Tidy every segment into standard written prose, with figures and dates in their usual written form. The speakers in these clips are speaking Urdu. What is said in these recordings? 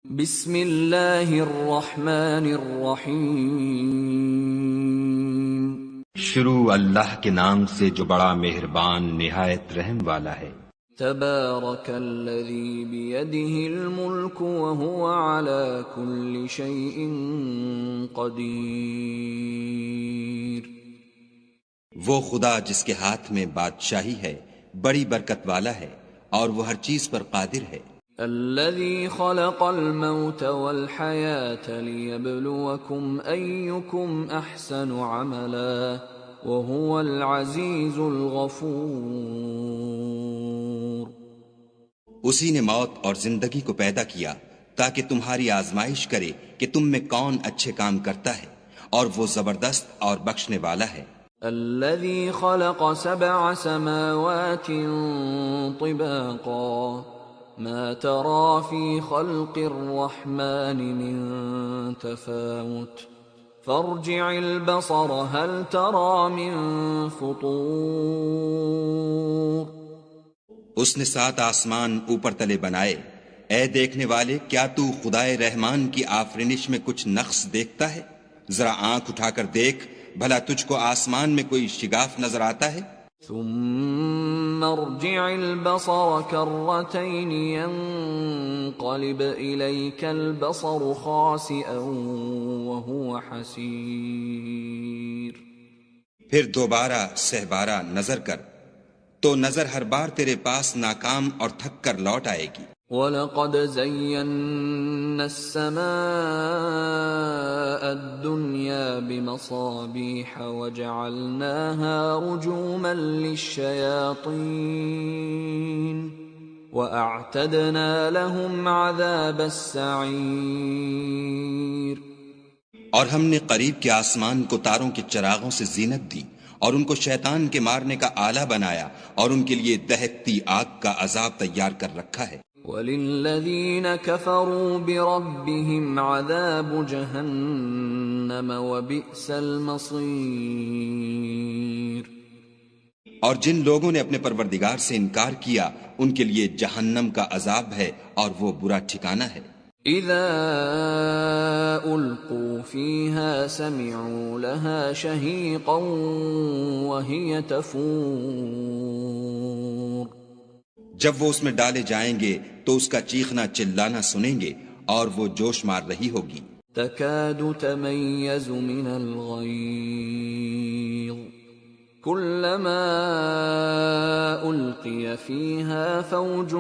بسم اللہ الرحمن الرحیم شروع اللہ کے نام سے جو بڑا مہربان نہایت رحم والا ہے۔ تبارک الذی بیدہ الملک وہو علی کل شیء قدیر۔ وہ خدا جس کے ہاتھ میں بادشاہی ہے بڑی برکت والا ہے اور وہ ہر چیز پر قادر ہے۔ الذي خلق الموت والحياة ليبلوكم أيكم أحسن عملا وهو العزيز الغفور۔ اسی نے موت اور زندگی کو پیدا کیا تاکہ تمہاری آزمائش کرے کہ تم میں کون اچھے کام کرتا ہے، اور وہ زبردست اور بخشنے والا ہے۔ الذي خلق 7 سماوات طباقا ما ترى في خلق الرحمن من تفاوت فارجع البصر هل ترى من فطور۔ اس نے 7 آسمان اوپر تلے بنائے، اے دیکھنے والے کیا تو خدائے رحمان کی آفرینش میں کچھ نقص دیکھتا ہے؟ ذرا آنکھ اٹھا کر دیکھ بھلا تجھ کو آسمان میں کوئی شگاف نظر آتا ہے؟ ثم ارجع البصر كرتين ينقلب إليك البصر خاسئا وهو حسير۔ پھر دوبارہ سہبارہ نظر کر تو نظر ہر بار تیرے پاس ناکام اور تھک کر لوٹ آئے گی۔ وَلَقَدْ زَيَّنَّا السَّمَاءَ الدُّنْيَا بِمَصَابِيحَ وَجَعَلْنَاهَا رُجُومًا لِلشَّيَاطِينِ وَأَعْتَدْنَا لَهُمْ عَذَابَ السَّعِيرِ۔ اور ہم نے قریب کے آسمان کو تاروں کے چراغوں سے زینت دی اور ان کو شیطان کے مارنے کا آلہ بنایا، اور ان کے لیے دہکتی آگ کا عذاب تیار کر رکھا ہے۔ وَلِلَّذِينَ كَفَرُوا بِرَبِّهِمْ عَذَابُ جَهَنَّمَ وَبِئْسَ الْمَصِيرُ۔ اور جن لوگوں نے اپنے پروردگار سے انکار کیا ان کے لیے جہنم کا عذاب ہے اور وہ برا ٹھکانہ ہے۔ اِذَا أُلْقُوا فِيهَا سَمِعُوا لَهَا شَهِيقًا وَهِيَ تَفُورُ۔ جب وہ اس میں ڈالے جائیں گے تو اس کا چیخنا چلانا سنیں گے اور وہ جوش مار رہی ہوگی۔ تَكَادُ تَمَيَّزُ مِنَ الْغَيْظِ كُلَّمَا أُلْقِيَ فِيهَا فَوْجٌ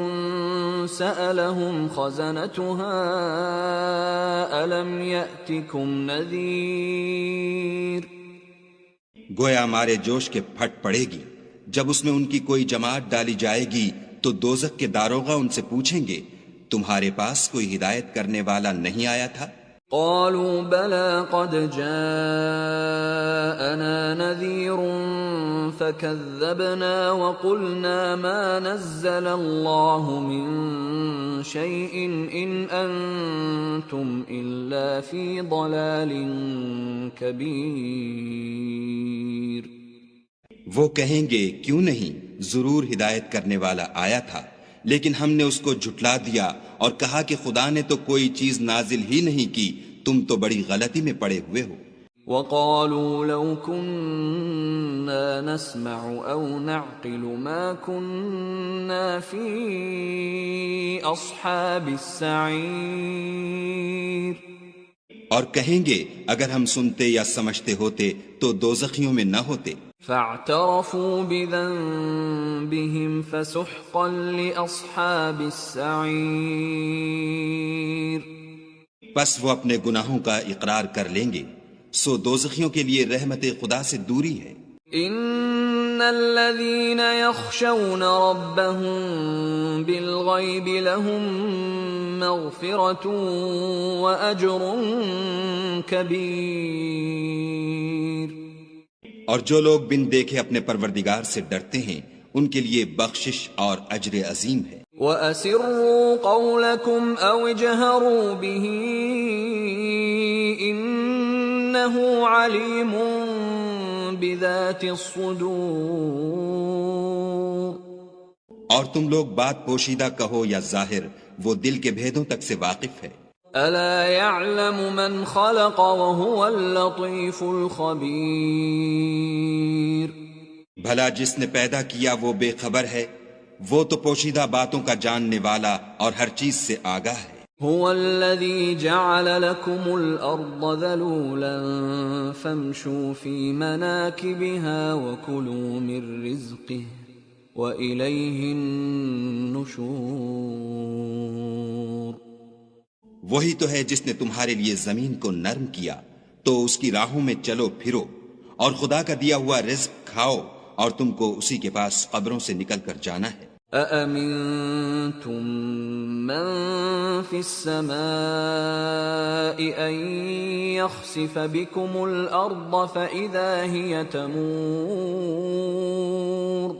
سَأَلَهُمْ خَزَنَتُهَا أَلَمْ يَأْتِكُمْ نَذِيرٌ۔ گویا مارے جوش کے پھٹ پڑے گی جب اس میں ان کی کوئی جماعت ڈالی جائے گی تو دوزخ کے داروغہ ان سے پوچھیں گے تمہارے پاس کوئی ہدایت کرنے والا نہیں آیا تھا؟ قالوا بلى قد جاءنا نذير فكذبنا وقلنا ما نزل الله من شيء إن أنتم إلا في ضلال كبير۔ وہ کہیں گے کیوں نہیں، ضرور ہدایت کرنے والا آیا تھا، لیکن ہم نے اس کو جھٹلا دیا اور کہا کہ خدا نے تو کوئی چیز نازل ہی نہیں کی، تم تو بڑی غلطی میں پڑے ہوئے ہو۔ وَقَالُوا لَوْ كُنَّا نَسْمَعُ أَوْ نَعْقِلُ مَا كُنَّا فِي أَصْحَابِ السَّعِيرِ۔ اور کہیں گے اگر ہم سنتے یا سمجھتے ہوتے تو دوزخیوں میں نہ ہوتے۔ فَاعْتَرَفُوا بِذَنبِهِمْ فَسُحْقًا لِأَصْحَابِ السَّعِيرِ۔ پس وہ اپنے گناہوں کا اقرار کر لیں گے، سو دوزخیوں کے لیے رحمت خدا سے دوری ہے۔ ان الذين يخشون ربهم بالغيب لهم مغفرة واجر كبير۔ اور جو لوگ بن دیکھے اپنے پروردگار سے ڈرتے ہیں ان کے لیے بخشش اور اجر عظیم ہے۔ وَأَسِرُّوا قَوْلَكُمْ أَوْ اجْهَرُوا بِهِ إِنَّهُ عَلِيمٌ بِذَاتِ الصُّدُورِ۔ اور تم لوگ بات پوشیدہ کہو یا ظاہر، وہ دل کے بھیدوں تک سے واقف ہے۔ ألا يعلم من خلق وهو اللطيف الخبير. بھلا جس نے پیدا کیا وہ بے خبر ہے، وہ تو پوشیدہ باتوں کا جاننے والا اور ہر چیز سے آگاہ ہے۔ هو الذي جعل لكم الأرض ذلولا فامشوا في مناكبها وكلوا من رزقه وإليه النشور. وہی تو ہے جس نے تمہارے لیے زمین کو نرم کیا تو اس کی راہوں میں چلو پھرو اور خدا کا دیا ہوا رزق کھاؤ اور تم کو اسی کے پاس قبروں سے نکل کر جانا ہے۔ أَأَمِنتُم مَّن فِي السَّمَاءِ أَن يَخْسِفَ بِكُمُ الْأَرْضَ فَإِذَا هِيَ تَمُورُ.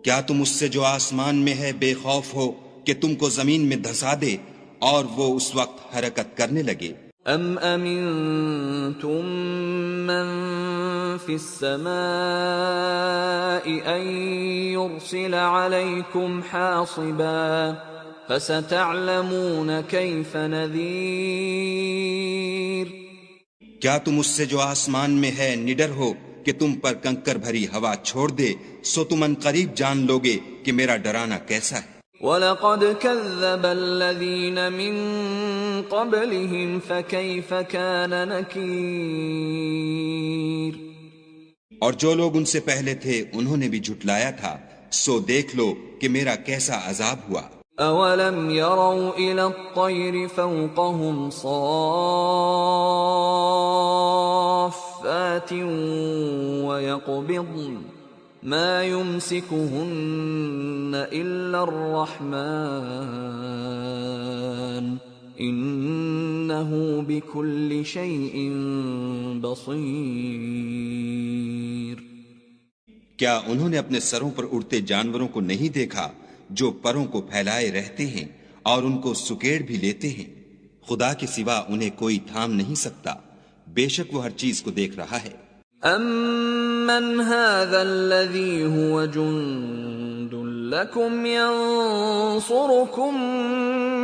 کیا تم اس سے جو آسمان میں ہے بے خوف ہو کہ تم کو زمین میں دھسا دے اور وہ اس وقت حرکت کرنے لگے؟ ام امنتم من في السماء ان يرسل عليكم حاصبا فستعلمون كيف نذير. کیا تم اس سے جو آسمان میں ہے نڈر ہو کہ تم پر کنکر بھری ہوا چھوڑ دے، سو تم ان قریب جان لوگے کہ میرا ڈرانا کیسا ہے۔ وَلَقَدْ كَذَّبَ الَّذِينَ مِن قَبْلِهِمْ فَكَيْفَ كَانَ نَكِيرِ. اور جو لوگ ان سے پہلے تھے انہوں نے بھی جھٹلایا تھا، سو دیکھ لو کہ میرا کیسا عذاب ہوا۔ أَوَلَمْ يَرَوْا إِلَى الطَّيْرِ فَوْقَهُمْ صَافَّاتٍ وَيَقْبِضْنَ مَا يُمْسِكُهُنَّ إِلَّا الرَّحْمَنُ إِنَّهُ بِكُلِّ شَيْءٍ بَصِيرٌ. کیا انہوں نے اپنے سروں پر اڑتے جانوروں کو نہیں دیکھا جو پروں کو پھیلائے رہتے ہیں اور ان کو سکیڑ بھی لیتے ہیں؟ خدا کے سوا انہیں کوئی تھام نہیں سکتا، بے شک وہ ہر چیز کو دیکھ رہا ہے۔ أَمَّنْ هَذَا الَّذِي هُوَ جُنْدٌ لَكُمْ يَنْصُرُكُمْ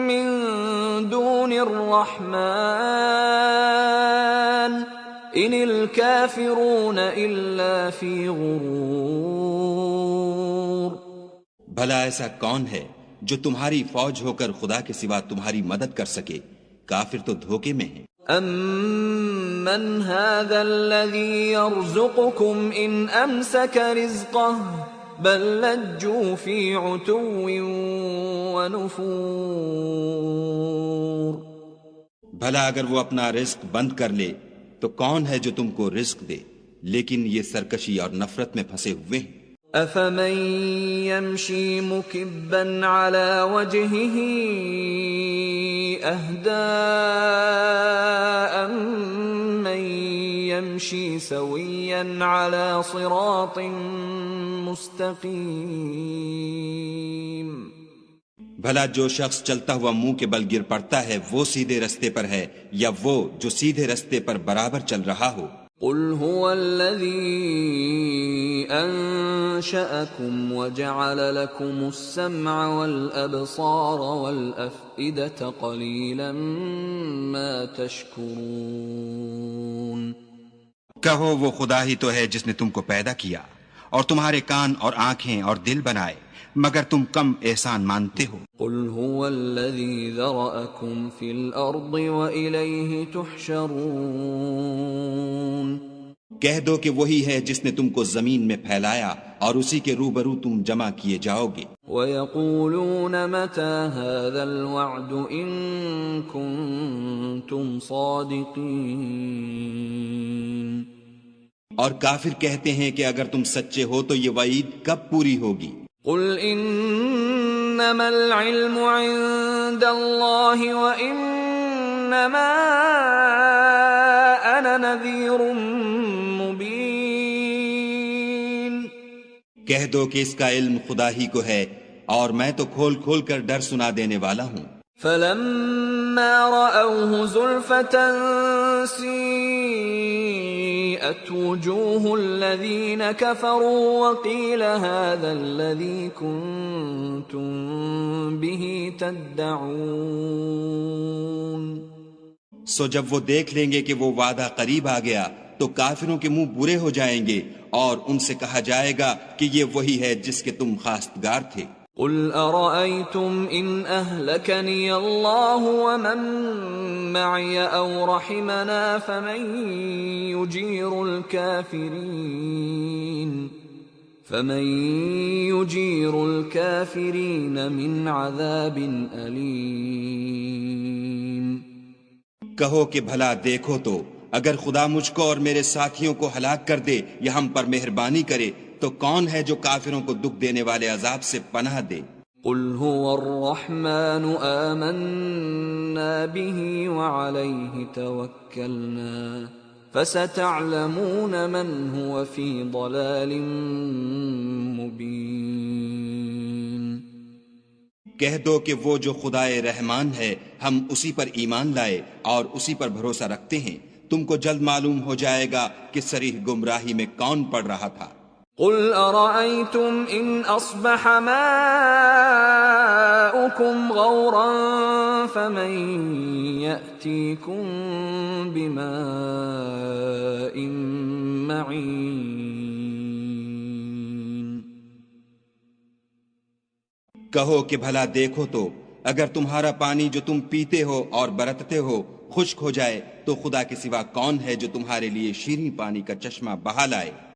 مِنْ دُونِ الرَّحْمَنِ إِنِ الْكَافِرُونَ إِلَّا فِي غُرُورٍ. بھلا ایسا کون ہے جو تمہاری فوج ہو کر خدا کے سوا تمہاری مدد کر سکے؟ کافر تو دھوکے میں ہیں۔ أَمَّنْ هَذَا الَّذِي يَرْزُقُكُمْ إِنْ أَمْسَكَ رِزْقَهُ بَلْ لَجُّوا فِي عُتُوٍّ وَنُفُورٍ. بھلا اگر وہ اپنا رزق بند کر لے تو کون ہے جو تم کو رزق دے؟ لیکن یہ سرکشی اور نفرت میں پھنسے ہوئے ہیں۔ أَفَمَن يَمْشِي مُكِبًّا عَلَى وَجْهِهِ أَهْدَىٰ أَمَّن يَمْشِي سَوِيًّا عَلَى صِرَاطٍ مُسْتَقِيمٍ. بھلا جو شخص چلتا ہوا منہ کے بل گر پڑتا ہے وہ سیدھے رستے پر ہے یا وہ جو سیدھے رستے پر برابر چل رہا ہو؟ قُلْ هُوَ الَّذِي أَنشَأَكُمْ وَجَعَلَ لَكُمُ السَّمْعَ وَالْأَبْصَارَ وَالْأَفْئِدَةَ قَلِيلًا مَا تَشْكُرُونَ. کہو وہ خدا ہی تو ہے جس نے تم کو پیدا کیا اور تمہارے کان اور آنکھیں اور دل بنائے، مگر تم کم احسان مانتے ہو۔ قُلْ هُوَ الَّذِي ذَرَأَكُمْ فِي الْأَرْضِ وَإِلَيْهِ تُحْشَرُونَ. کہہ دو کہ وہی ہے جس نے تم کو زمین میں پھیلایا اور اسی کے روبرو تم جمع کیے جاؤ گے۔ وَيَقُولُونَ مَتَى هَذَا الْوَعْدُ إِن كُنتُمْ صَادِقِينَ. اور کافر کہتے ہیں کہ اگر تم سچے ہو تو یہ وعید کب پوری ہوگی؟ قُلْ إِنَّمَا الْعِلْمُ عِندَ اللَّهِ وَإِنَّمَا أَنَا نَذِيرٌ مُبِينٌ. کہہ دو کہ اس کا علم خدا ہی کو ہے اور میں تو کھول کھول کر ڈر سنا دینے والا ہوں۔ فَلَمَّا رَأَوْهُ زُلْفَةً سِيئَتْ وُجُوهُ الَّذِينَ كَفَرُوا وَقِيلَ هَذَا الَّذِي كُنتُم بِهِ تَدَّعُونَ. سو جب وہ دیکھ لیں گے کہ وہ وعدہ قریب آ گیا تو کافروں کے منہ برے ہو جائیں گے اور ان سے کہا جائے گا کہ یہ وہی ہے جس کے تم خواستگار تھے۔ قل ارأيتم ان اهلكني الله ومن معي او رحمنا فمن يجير الكافرين من عذاب أليم۔ کہو کہ بھلا دیکھو تو اگر خدا مجھ کو اور میرے ساتھیوں کو ہلاک کر دے یا ہم پر مہربانی کرے تو کون ہے جو کافروں کو دکھ دینے والے عذاب سے پناہ دے؟ قل هو الرحمن آمنا به وعليه توكلنا فستعلمون من هو في ضلال مبين۔ کہہ دو کہ وہ جو خدائے رحمان ہے ہم اسی پر ایمان لائے اور اسی پر بھروسہ رکھتے ہیں، تم کو جلد معلوم ہو جائے گا کہ صریح گمراہی میں کون پڑ رہا تھا۔ قل ارأيتم ان اصبح ماؤكم غورا فمن يأتيكم بماء معين۔ کہو کہ بھلا دیکھو تو اگر تمہارا پانی جو تم پیتے ہو اور برتتے ہو خشک ہو جائے تو خدا کے سوا کون ہے جو تمہارے لیے شیریں پانی کا چشمہ بہا لائے؟